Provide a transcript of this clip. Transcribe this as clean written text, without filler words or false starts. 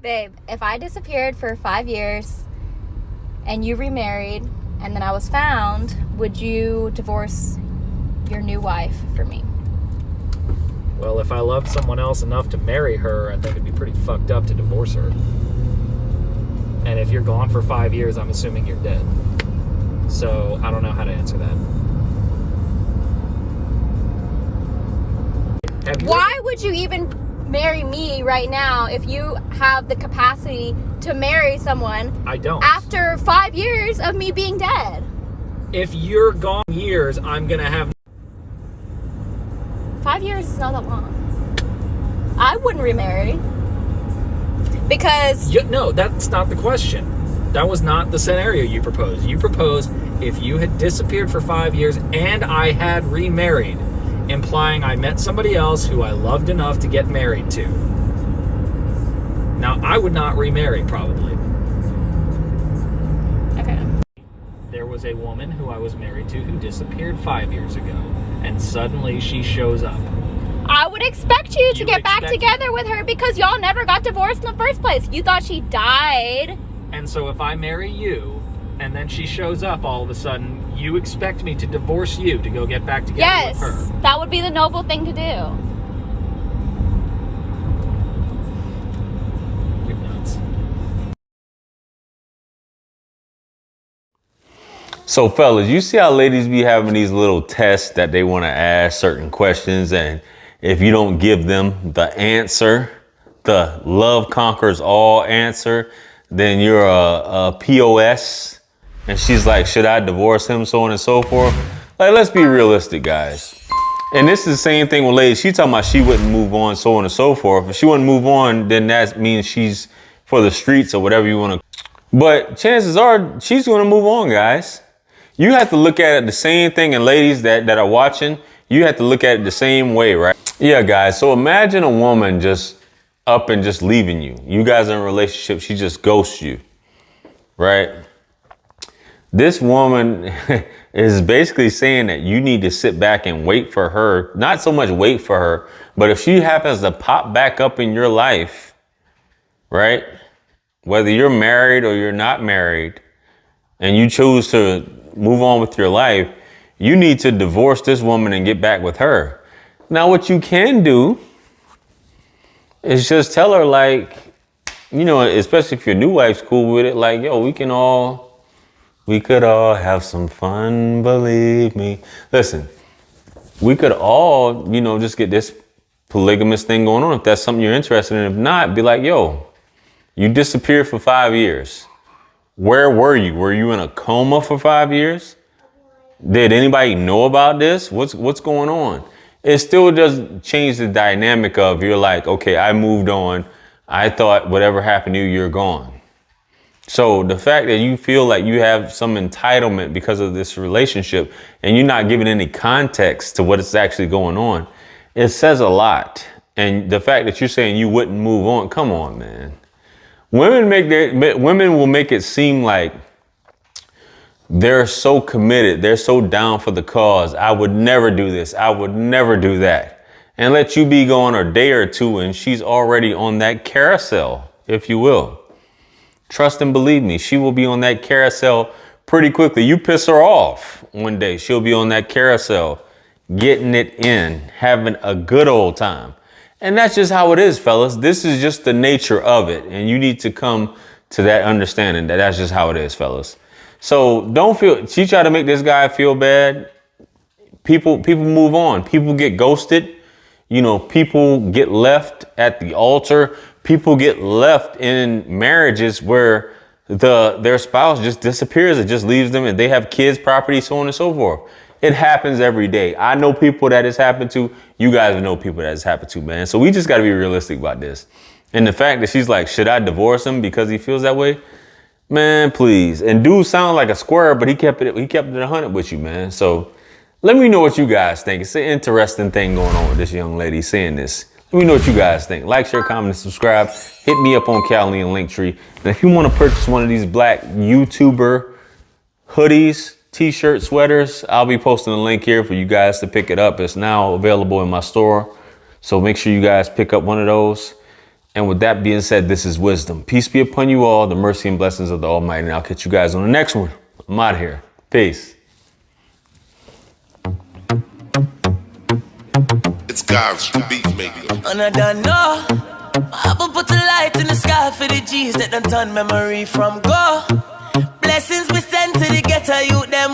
Babe, if I disappeared for 5 years and you remarried and then I was found, would you divorce your new wife for me? Well, if I loved someone else enough to marry her, I think it'd be pretty fucked up to divorce her. And if you're gone for 5 years, I'm assuming you're dead. So I don't know how to answer that. Why would you even marry me right now if you have the capacity to marry someone? I don't. After 5 years of me being dead. If you're gone years, I'm gonna have... 5 years is not that long. I wouldn't remarry. Because... No, that's not the question. That was not the scenario you proposed. You proposed if you had disappeared for 5 years and I had remarried, implying I met somebody else who I loved enough to get married to. Now, I would not remarry, probably. Okay. There was a woman who I was married to who disappeared 5 years ago, and suddenly she shows up. I would expect you to get back together with her because y'all never got divorced in the first place. You thought she died. And so if I marry you, and then she shows up all of a sudden, you expect me to divorce you to go get back together with her? Yes, that would be the noble thing to do. You're nuts. So fellas, you see how ladies be having these little tests that they want to ask certain questions, and if you don't give them the answer, the love conquers all answer, then you're a POS. And she's like, should I divorce him, so on and so forth? Like, let's be realistic, guys. And this is the same thing with ladies. She talking about she wouldn't move on, so on and so forth. If she wouldn't move on, then that means she's for the streets or whatever you want to. But chances are she's going to move on, guys. You have to look at it the same thing, and ladies that are watching, you have to look at it the same way, right? Yeah, guys. So imagine a woman just up and just leaving you. You guys are in a relationship. She just ghosts you, right? This woman is basically saying that you need to sit back and wait for her. Not so much wait for her, but if she happens to pop back up in your life, right? Whether you're married or you're not married, and you choose to move on with your life, you need to divorce this woman and get back with her. Now, what you can do is just tell her, like, you know, especially if your new wife's cool with it, like, yo, we could all have some fun, believe me. Listen, we could all, you know, just get this polygamous thing going on if that's something you're interested in. If not, be like, yo, you disappeared for 5 years. Where were you? Were you in a coma for 5 years? Did anybody know about this? What's going on? It still doesn't change the dynamic of you're like, okay, I moved on. I thought whatever happened to you, you're gone. So the fact that you feel like you have some entitlement because of this relationship and you're not giving any context to what is actually going on, it says a lot. And the fact that you're saying you wouldn't move on, come on, man. Women will make it seem like they're so committed. They're so down for the cause. I would never do this. I would never do that. And let you be gone a day or two and she's already on that carousel, if you will. Trust and believe me, she will be on that carousel pretty quickly. You piss her off one day, she'll be on that carousel, getting it in, having a good old time. And that's just how it is, fellas. This is just the nature of it. And you need to come to that understanding that that's just how it is, fellas. So don't feel, she tried to make this guy feel bad. People move on. People get ghosted. You know, people get left at the altar. People get left in marriages where their spouse just disappears. It just leaves them and they have kids, property, so on and so forth. It happens every day. I know people that it's happened to. You guys know people that it's happened to, man. So we just got to be realistic about this. And the fact that she's like, should I divorce him because he feels that way? Man, please. And dude sounds like a square, but he kept it 100 with you, man. So let me know what you guys think. It's an interesting thing going on with this young lady saying this. Let me know what you guys think. Like, share, comment, and subscribe. Hit me up on Callie and Linktree. And if you want to purchase one of these black YouTuber hoodies, t-shirt, sweaters, I'll be posting a link here for you guys to pick it up. It's now available in my store. So make sure you guys pick up one of those. And with that being said, this is wisdom. Peace be upon you all, the mercy and blessings of the Almighty. And I'll catch you guys on the next one. I'm out of here. Peace. It's God's beat, baby. And I don't know. I will put a light in the sky for the G's that done turn memory from go. Blessings we send to the ghetto youth them.